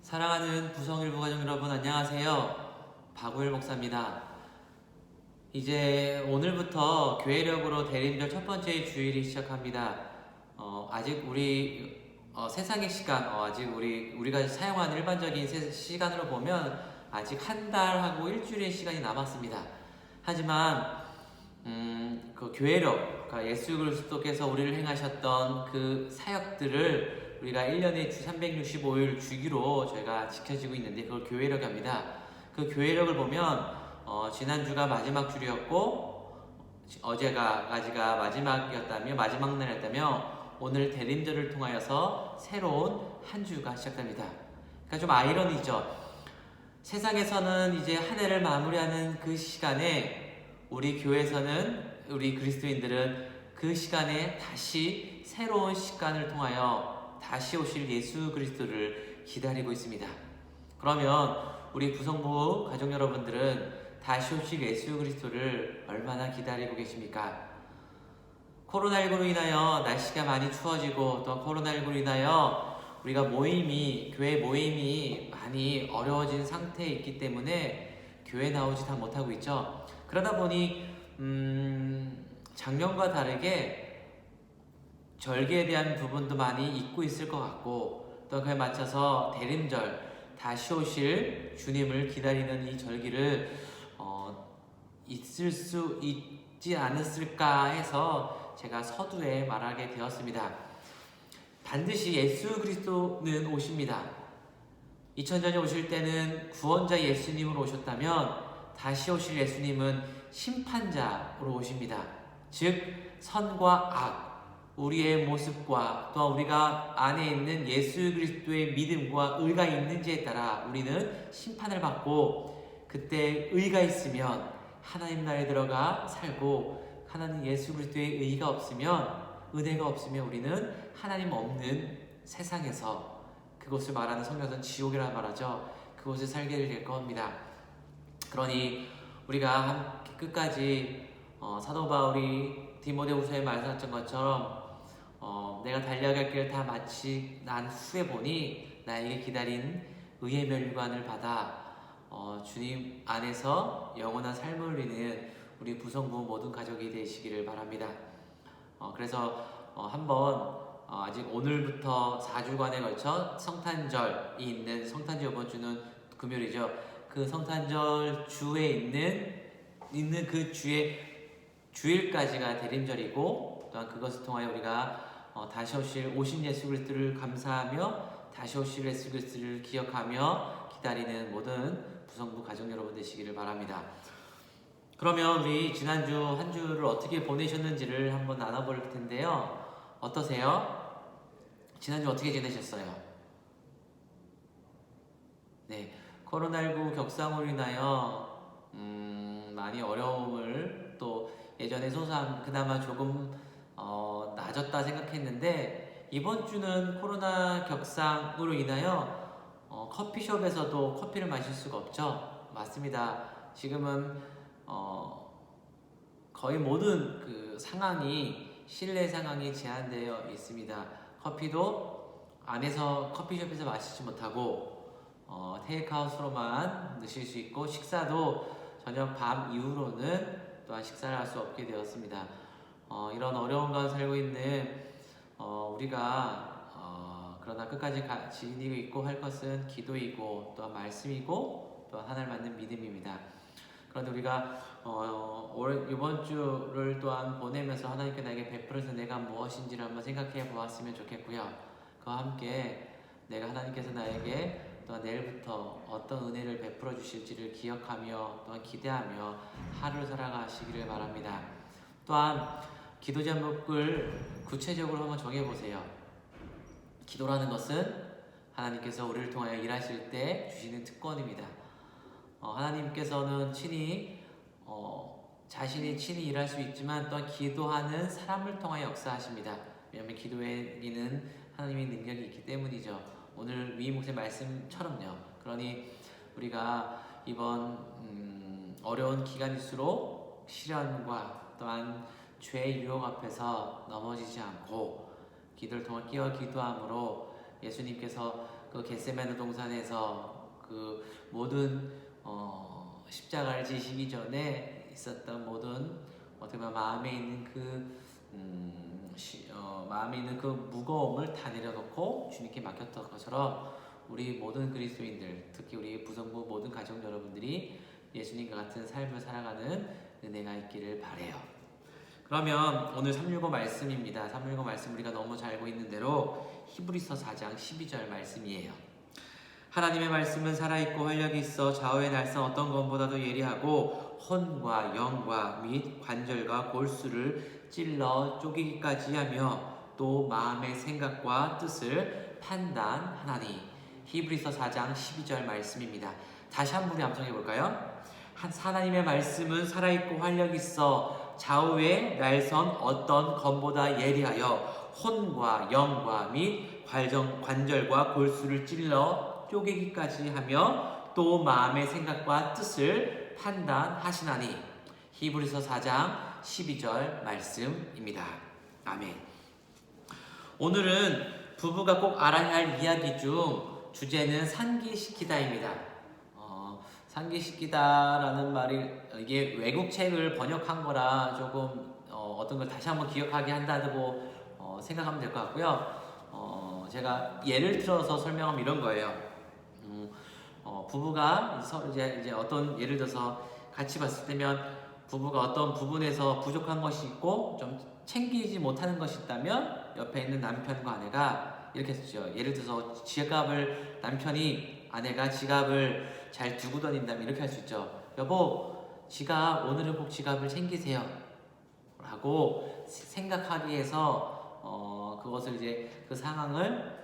사랑하는 부성일부 가족 여러분, 안녕하세요. 박우일 목사입니다. 이제 오늘부터 교회력으로 대림절 첫 번째 주일이 시작합니다. 아직 우리 세상의 시간, 아직 우리가 사용하는 일반적인 시간으로 보면 아직 한 달하고 일주일의 시간이 남았습니다. 하지만 그 교회력, 그러니까 예수 그리스도께서 우리를 행하셨던 그 사역들을 우리가 1년에 365일 주기로 저희가 지켜지고 있는데 그걸 교회력이 합니다. 그 교회력을 보면 지난주가 마지막 주일이었고 어제가 마지막이었다며 마지막 날이었다며 오늘 대림절을 통하여서 새로운 한 주가 시작됩니다. 그러니까 좀 아이러니죠. 세상에서는 이제 한 해를 마무리하는 그 시간에 우리 교회에서는 우리 그리스도인들은 그 시간에 다시 새로운 시간을 통하여 다시 오실 예수 그리스도를 기다리고 있습니다. 그러면 우리 부성부 가족 여러분들은 다시 오실 예수 그리스도를 얼마나 기다리고 계십니까? 코로나19로 인하여 날씨가 많이 추워지고 또 코로나19로 인하여 우리가 교회 모임이 많이 어려워진 상태에 있기 때문에 교회 나오지 다 못하고 있죠. 그러다 보니 작년과 다르게 절기에 대한 부분도 많이 잊고 있을 것 같고 또 그에 맞춰서 대림절 다시 오실 주님을 기다리는 이 절기를 있을 수 있지 않았을까 해서 제가 서두에 말하게 되었습니다. 반드시 예수 그리스도는 오십니다. 2000년에 오실 때는 구원자 예수님으로 오셨다면 다시 오실 예수님은 심판자로 오십니다. 즉 선과 악, 우리의 모습과 또 우리가 안에 있는 예수 그리스도의 믿음과 의가 있는지에 따라 우리는 심판을 받고 그때 의가 있으면 하나님 나라에 들어가 살고 하나님 예수 그리스도의 의가 없으면 은혜가 없으면 우리는 하나님 없는 세상에서 그곳을 말하는 성경에서는 지옥이라 말하죠. 그곳에 살게 될 겁니다. 그러니 우리가 끝까지 사도 바울이 디모데후서에 말씀하신 것처럼 내가 달려갈 길을 다 마치 난 후에 보니 나에게 기다린 의의 멸관을 받아 주님 안에서 영원한 삶을 누리는 우리 부성부 모든 가족이 되시기를 바랍니다. 그래서 한번 아직 오늘부터 4주간에 걸쳐 성탄절이 있는 성탄절 이번 주는 금요일이죠. 그 성탄절 주에 있는 그 주일까지가 대림절이고 또한 그것을 통하여 우리가 다시 오신 예수 그리스도를 감사하며 다시 오실 예수 그리스도를 기억하며 기다리는 모든 부성부 가족 여러분 되시기를 바랍니다. 그러면 우리 지난주 한 주를 어떻게 보내셨는지를 한번 나눠볼 텐데요. 어떠세요? 지난주 어떻게 지내셨어요? 네, 코로나19 격상으로 인하여 많이 어려움을 또 예전에 그나마 조금 낮았다 생각했는데 이번 주는 코로나 격상으로 인하여 커피숍에서도 커피를 마실 수가 없죠. 맞습니다. 지금은 거의 모든 그 실내 상황이 제한되어 있습니다. 커피도 안에서 커피숍에서 마시지 못하고 테이크아웃으로만 드실 수 있고 식사도 저녁 밤 이후로는 또한 식사를 할 수 없게 되었습니다. 이런 어려운 가운데 살고 있는 우리가 그러나 끝까지 지니고 있고 할 것은 기도이고 또한 말씀이고 또한 하나님 만든 믿음입니다. 그런데 우리가 이번 주를 또한 보내면서 하나님께 나에게 베풀어서 내가 무엇인지를 한번 생각해 보았으면 좋겠고요. 그와 함께 내가 하나님께서 나에게 또한 내일부터 어떤 은혜를 베풀어 주실지를 기억하며 또한 기대하며 하루를 살아가시기를 바랍니다. 또한 기도 제목을 구체적으로 한번 정해보세요. 기도라는 것은 하나님께서 우리를 통하여 일하실 때 주시는 특권입니다. 하나님께서는 자신이 친히 일할 수 있지만 또한 기도하는 사람을 통하여 역사하십니다. 왜냐하면 기도에는 하나님의 능력이 있기 때문이죠. 오늘 위 목사의 말씀처럼요. 그러니 우리가 이번 어려운 기간일수록 시련과 또한 죄의 유혹 앞에서 넘어지지 않고 기도를 통해 기도함으로 예수님께서 그 겟세마네 동산에서 그 모든 십자가를 지시기 전에 있었던 모든 어떻게 보면 마음에 있는 마음에 있는 그 무거움을 다 내려놓고 주님께 맡겼던 것처럼 우리 모든 그리스도인들, 특히 우리 부성부 모든 가족 여러분들이 예수님과 같은 삶을 살아가는 은혜가 있기를 바라요. 그러면 오늘 365 말씀입니다. 365 말씀 우리가 너무 잘 알고 있는 대로 히브리서 4장 12절 말씀이에요. 하나님의 말씀은 살아있고 활력이 있어 좌우의 날선 어떤 것보다도 예리하고 혼과 영과 및 관절과 골수를 찔러 쪼개기까지 하며 또 마음의 생각과 뜻을 판단하나니. 히브리서 4장 12절 말씀입니다. 다시 한 번 암송해 볼까요? 하나님의 말씀은 살아있고 활력이 있어 좌우의 날선 어떤 검보다 예리하여 혼과 영과 및 관절과 골수를 찔러 쪼개기까지 하며 또 마음의 생각과 뜻을 판단하시나니. 히브리서 4장 12절 말씀입니다. 아멘. 오늘은 부부가 꼭 알아야 할 이야기 중 주제는 상기시키다입니다. 상기시키다라는 말이 이게 외국 책을 번역한 거라 조금 어떤 걸 다시 한번 기억하게 한다고 생각하면 될 것 같고요. 제가 예를 들어서 설명하면 이런 거예요. 부부가 이제 어떤 예를 들어서 같이 봤을 때면 부부가 어떤 부분에서 부족한 것이 있고 좀 챙기지 못하는 것이 있다면 옆에 있는 남편과 아내가 이렇게 쓰죠. 예를 들어서 아내가 지갑을 잘 두고 다닌다면 이렇게 할 수 있죠. 여보, 오늘은 꼭 지갑을 챙기세요 라고 생각하기 위해서 그것을 이제 그 상황을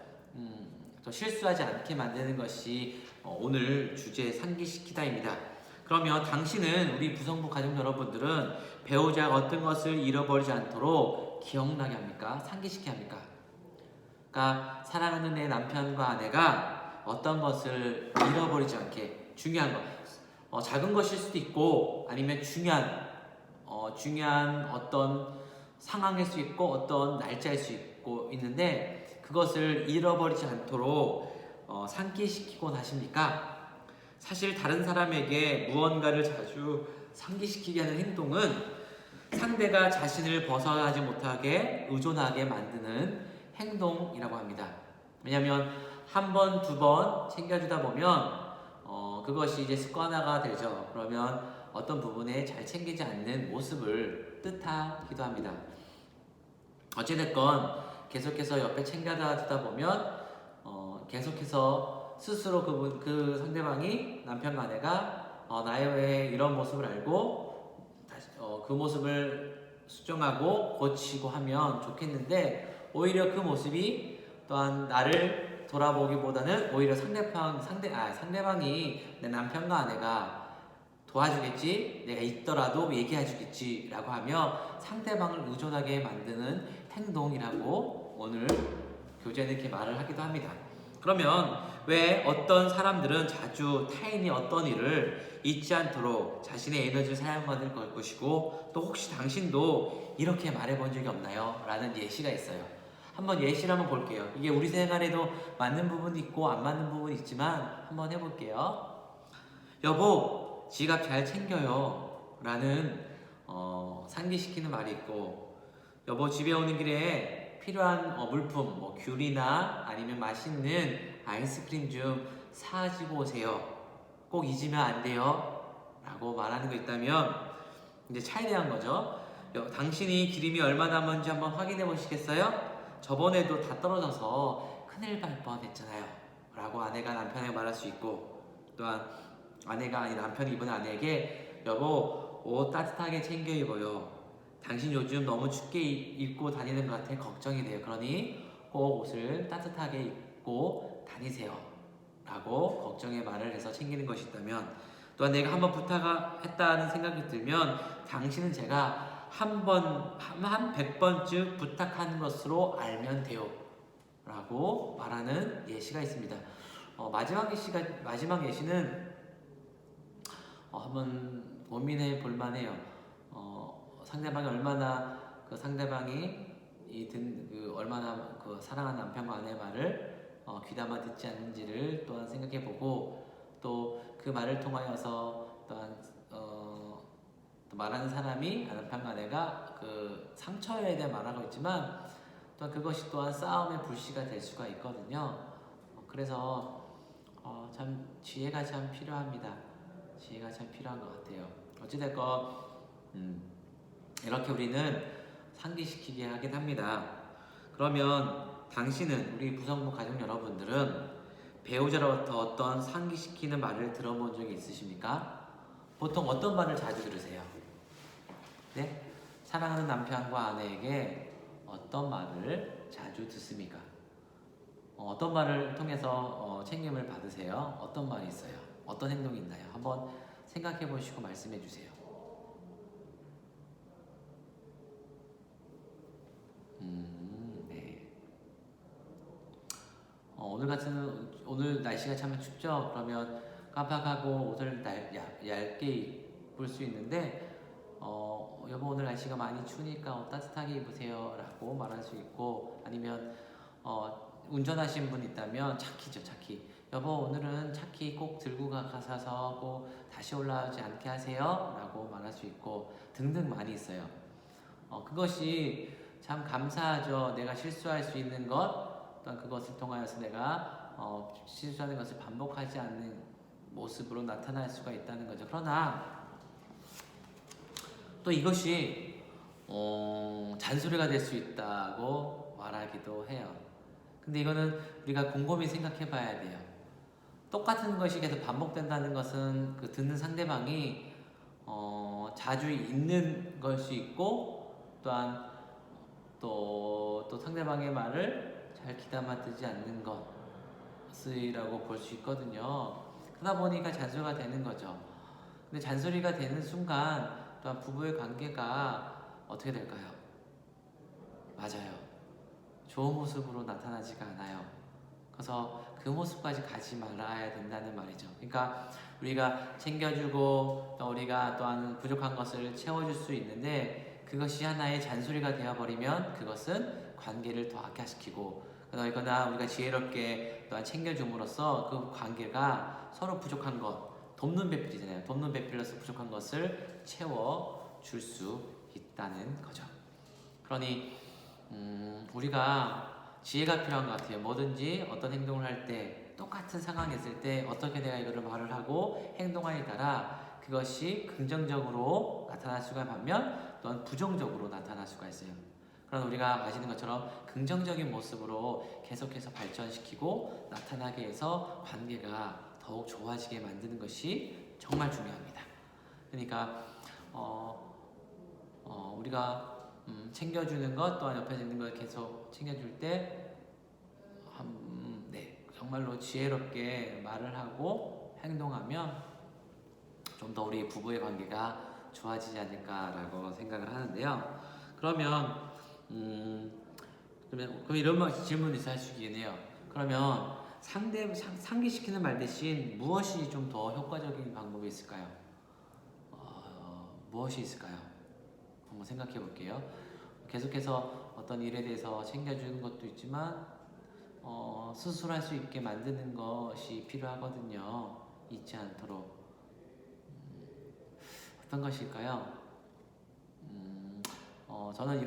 또 실수하지 않게 만드는 것이 오늘 주제 상기시키다입니다. 그러면 당신은, 우리 부성부 가족 여러분들은 배우자가 어떤 것을 잃어버리지 않도록 기억나게 합니까? 상기시켜야 합니까? 그러니까 사랑하는 내 남편과 아내가 어떤 것을 잃어버리지 않게, 중요한 것, 작은 것일 수도 있고 아니면 중요한 어떤 상황일 수 있고 어떤 날짜일 수 있는데 그것을 잃어버리지 않도록 상기시키곤 하십니까? 사실 다른 사람에게 무언가를 자주 상기시키게 하는 행동은 상대가 자신을 벗어나지 못하게 의존하게 만드는 행동이라고 합니다. 왜냐하면 한 번, 두 번 챙겨주다 보면 그것이 이제 습관화가 되죠. 그러면 어떤 부분에 잘 챙기지 않는 모습을 뜻하기도 합니다. 어찌됐건 계속해서 옆에 챙겨주다 보면 계속해서 스스로 그 상대방이, 남편과 아내가 나의 이런 모습을 알고 다시 그 모습을 수정하고 고치고 하면 좋겠는데, 오히려 그 모습이 또한 나를 돌아보기보다는 오히려 상대방이 내 남편과 아내가 도와주겠지, 내가 있더라도 얘기해주겠지 라고 하며 상대방을 의존하게 만드는 행동이라고 오늘 교재는 이렇게 말을 하기도 합니다. 그러면 왜 어떤 사람들은 자주 타인이 어떤 일을 잊지 않도록 자신의 에너지를 사용하는 것이고, 또 혹시 당신도 이렇게 말해본 적이 없나요? 라는 예시가 있어요. 한번 예시를 한번 볼게요. 이게 우리 생활에도 맞는 부분이 있고 안 맞는 부분이 있지만 한번 해볼게요. 여보, 지갑 잘 챙겨요 라는 상기시키는 말이 있고, 여보, 집에 오는 길에 필요한 물품, 귤이나 아니면 맛있는 아이스크림 좀 사가지고 오세요, 꼭 잊으면 안 돼요 라고 말하는 거 있다면 이제 차에 대한 거죠. 당신이 기름이 얼마 남았는지 한번 확인해 보시겠어요? 저번에도 다 떨어져서 큰일 날 뻔했잖아요 라고 아내가 남편에게 말할 수 있고, 또한 아내가 아니 남편이 이번에 아내에게 여보, 옷 따뜻하게 챙겨 입어요, 당신 요즘 너무 춥게 입고 다니는 것 같아 걱정이 돼요, 그러니 꼭 옷을 따뜻하게 입고 다니세요 라고 걱정의 말을 해서 챙기는 것이 있다면, 또한 내가 한번 부탁했다는 생각이 들면 당신은 제가 한 100번쯤 부탁하는 것으로 알면 돼요 라고 말하는 예시가 있습니다. 마지막 예시는 한번 고민해 볼 만해요. 상대방이 얼마나 얼마나 사랑하는 남편과 아내의 말을 귀담아 듣지 않는지를 또한 생각해보고, 또 그 말을 통하여서 또한 또 말하는 사람이 남편과 아내가 그 상처에 대해 말하고 있지만 또 그것이 또한 싸움의 불씨가 될 수가 있거든요. 그래서 참 지혜가 참 필요합니다. 지혜가 참 필요한 것 같아요. 어찌됐건 이렇게 우리는 상기시키게 하긴 합니다. 그러면 당신은, 우리 부성부 가족 여러분들은 배우자로부터 어떤 상기시키는 말을 들어본 적이 있으십니까? 보통 어떤 말을 자주 들으세요? 네? 사랑하는 남편과 아내에게 어떤 말을 자주 듣습니까? 어떤 말을 통해서 책임을 받으세요? 어떤 말이 있어요? 어떤 행동이 있나요? 한번 생각해 보시고 말씀해 주세요. 네. 오늘 날씨가 참 춥죠? 그러면 깜빡하고 옷을 얇게 입을 수 있는데, 여보 오늘 날씨가 많이 추우니까 따뜻하게 입으세요 라고 말할 수 있고, 아니면 운전하신 분 있다면 차키죠, 차키. 여보 오늘은 차키 꼭 들고 가셔서 꼭 다시 올라오지 않게 하세요 라고 말할 수 있고, 등등 많이 있어요. 그것이 참 감사하죠. 내가 실수할 수 있는 것, 또한 그것을 통하여서 내가 실수하는 것을 반복하지 않는 모습으로 나타날 수가 있다는 거죠. 그러나 또 이것이 잔소리가 될 수 있다고 말하기도 해요. 근데 이거는 우리가 곰곰이 생각해 봐야 돼요. 똑같은 것이 계속 반복된다는 것은 그 듣는 상대방이 자주 있는 것이 있고, 또한 또 상대방의 말을 잘 귀담아 듣지 않는 것이라고 볼 수 있거든요. 그러다 보니까 잔소리가 되는 거죠. 근데 잔소리가 되는 순간 또한 부부의 관계가 어떻게 될까요? 맞아요. 좋은 모습으로 나타나지가 않아요. 그래서 그 모습까지 가지 말아야 된다는 말이죠. 그러니까 우리가 챙겨주고 또 우리가 또한 부족한 것을 채워줄 수 있는데, 그것이 하나의 잔소리가 되어버리면 그것은 관계를 더 악화시키고, 그러나 우리가 지혜롭게 또한 챙겨줌으로써 그 관계가 서로 부족한 것, 돕는 배필이잖아요. 돕는 배필로서 부족한 것을 채워줄 수 있다는 거죠. 그러니 우리가 지혜가 필요한 것 같아요. 뭐든지 어떤 행동을 할 때, 똑같은 상황이 있을 때 어떻게 내가 이거를 말을 하고 행동하에 따라 그것이 긍정적으로 나타날 수가 반면 또한 부정적으로 나타날 수가 있어요. 그러나 우리가 아시는 것처럼 긍정적인 모습으로 계속해서 발전시키고 나타나게 해서 관계가 더욱 좋아지게 만드는 것이 정말 중요합니다. 그러니까 우리가 챙겨주는 것, 또한 옆에 있는 걸 계속 챙겨줄 때 정말로 지혜롭게 말을 하고 행동하면 좀 더 우리 부부의 관계가 좋아지지 않을까라고 생각을 하는데요. 그러면 이런 질문이 있을 수 있겠네요. 그러면 상기시키는 말 대신 무엇이 좀 더 효과적인 방법이 있을까요? 무엇이 있을까요? 한번 생각해 볼게요. 계속해서 어떤 일에 대해서 챙겨주는 것도 있지만 스스로 할 수 있게 만드는 것이 필요하거든요. 잊지 않도록. 어떤 것일까요? 저는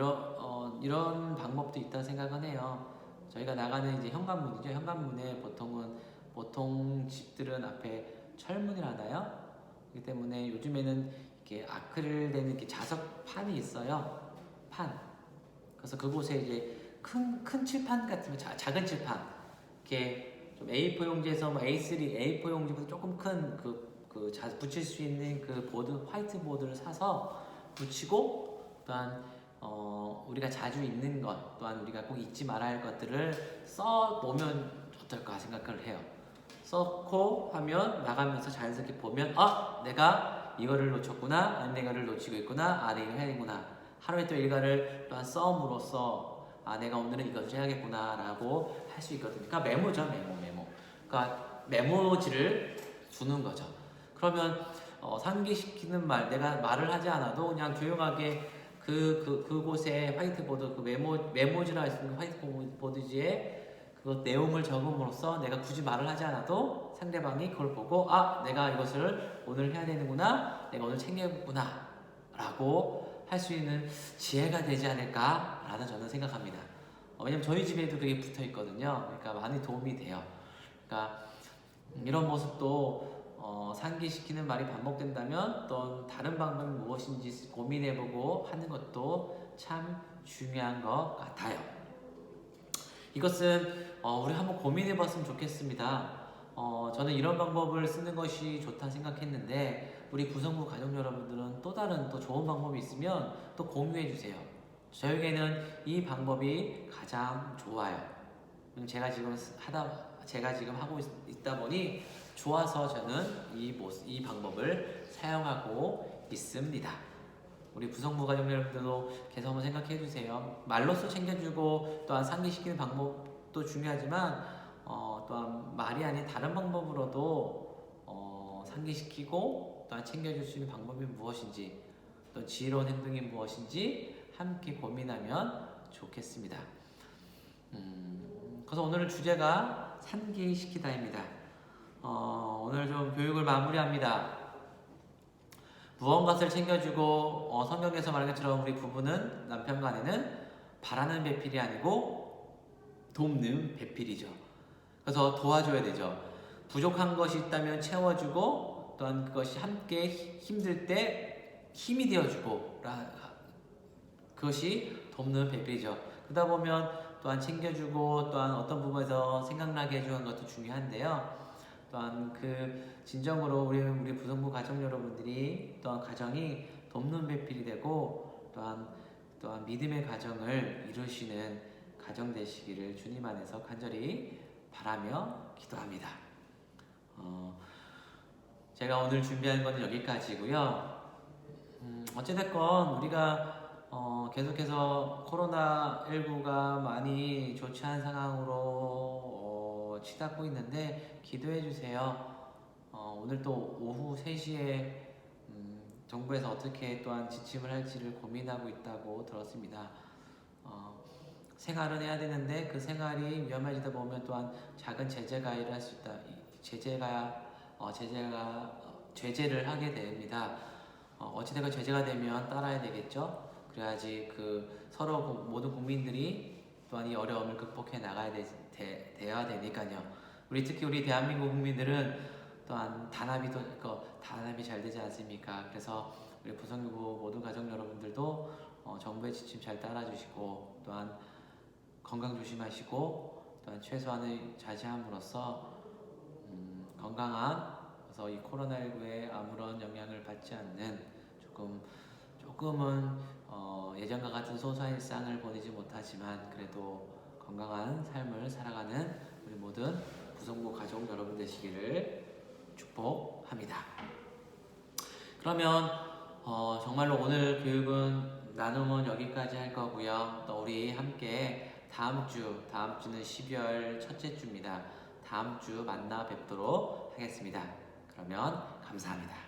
이런 방법도 있다고 생각은 해요. 저희가 나가는 이제 현관문이죠. 현관문에 보통 집들은 앞에 철문을 하나요? 그렇기 때문에 요즘에는 이렇게 아크릴된 이렇게 자석판이 있어요. 판. 그래서 그곳에 이제 큰 칠판 같은 작은 칠판, 이렇게 좀 A4 용지에서 A3, A4 용지보다 조금 큰 붙일 수 있는 그 화이트 보드를 사서 붙이고, 또한 우리가 자주 읽는 것, 또한 우리가 꼭 잊지 말아야 할 것들을 써보면 어떨까 생각을 해요. 써고 하면 나가면서 자연스럽게 보면 내가 이거를 놓쳤구나, 아니면 내가 이거를 놓치고 있구나, 내가 이거 해야 되구나. 하루에 또 일과를 또한 써옴으로써 내가 오늘은 이것을 해야겠구나 라고 할 수 있거든요. 그러니까 메모죠. 메모. 그러니까 메모지를 두는 거죠. 그러면 상기시키는 말, 내가 말을 하지 않아도 그냥 조용하게 그곳에 화이트보드, 메모지라 할 수 있는 화이트보드지에 그 내용을 적음으로써 내가 굳이 말을 하지 않아도 상대방이 그걸 보고 내가 이것을 오늘 해야 되는구나, 내가 오늘 챙겨야겠구나 라고 할 수 있는 지혜가 되지 않을까라는 저는 생각합니다. 왜냐면 저희 집에도 그게 붙어 있거든요. 그러니까 많이 도움이 돼요. 그러니까 이런 모습도 상기시키는 말이 반복된다면 또 다른 방법이 무엇인지 고민해보고 하는 것도 참 중요한 것 같아요. 이것은 우리 한번 고민해봤으면 좋겠습니다. 저는 이런 방법을 쓰는 것이 좋다 생각했는데 우리 구성부 가족 여러분들은 또 다른 또 좋은 방법이 있으면 또 공유해주세요. 저에게는 이 방법이 가장 좋아요. 제가 지금 하고 있다 보니 좋아서 저는 이 방법을 사용하고 있습니다. 우리 구성부 가족 여러분들도 계속 한번 생각해 주세요. 말로써 챙겨주고 또한 상기시키는 방법도 중요하지만 또한 말이 아닌 다른 방법으로도 상기시키고 또한 챙겨줄 수 있는 방법이 무엇인지 또 지혜로운 행동이 무엇인지 함께 고민하면 좋겠습니다. 그래서 오늘 주제가 상기시키다입니다. 오늘 좀 교육을 마무리합니다. 무언가를 챙겨주고 성경에서 말한 것처럼 우리 부부는 남편과 아내는 바라는 배필이 아니고 돕는 배필이죠. 그래서 도와줘야 되죠. 부족한 것이 있다면 채워주고 또한 그것이 함께 힘들 때 힘이 되어주고 그것이 돕는 배필이죠. 그러다 보면 또한 챙겨주고 또한 어떤 부분에서 생각나게 해주는 것도 중요한데요. 또한 진정으로 우리 부성부 가정 여러분들이 또한 가정이 돕는 배필이 되고 또한 믿음의 가정을 이루시는 가정 되시기를 주님 안에서 간절히 바라며 기도합니다. 제가 오늘 준비한 건 여기까지고요. 어찌됐건 우리가 계속해서 코로나19가 많이 좋지 않은 상황으로 치닫고 있는데 기도해 주세요. 오늘 또 오후 3시에 정부에서 어떻게 또한 지침을 할지를 고민하고 있다고 들었습니다. 생활은 해야 되는데 그 생활이 위험해지다 보면 또한 작은 제재가 일어날 수 있다. 제재를 하게 됩니다. 어찌되건 제재가 되면 따라야 되겠죠. 그래야지 서로 모든 국민들이 또한 이 어려움을 극복해 나가야 돼야 되니까요. 특히 우리 대한민국 국민들은 또한 단합이 잘 되지 않습니까? 그래서 우리 부성부 모든 가족 여러분들도 정부의 지침 잘 따라주시고 또한 건강 조심하시고 또한 최소한의 자제함으로써 건강한 그래서 이 코로나19에 아무런 영향을 받지 않는 조금은 예전과 같은 소소한 일상을 보내지 못하지만 그래도 건강한 삶을 살아가는 우리 모든 부성부 가족 여러분 되시기를 축복합니다. 그러면 정말로 오늘 교육은 나눔은 여기까지 할 거고요. 또 우리 함께 다음 주는 12월 첫째 주입니다. 다음 주 만나 뵙도록 하겠습니다. 그러면 감사합니다.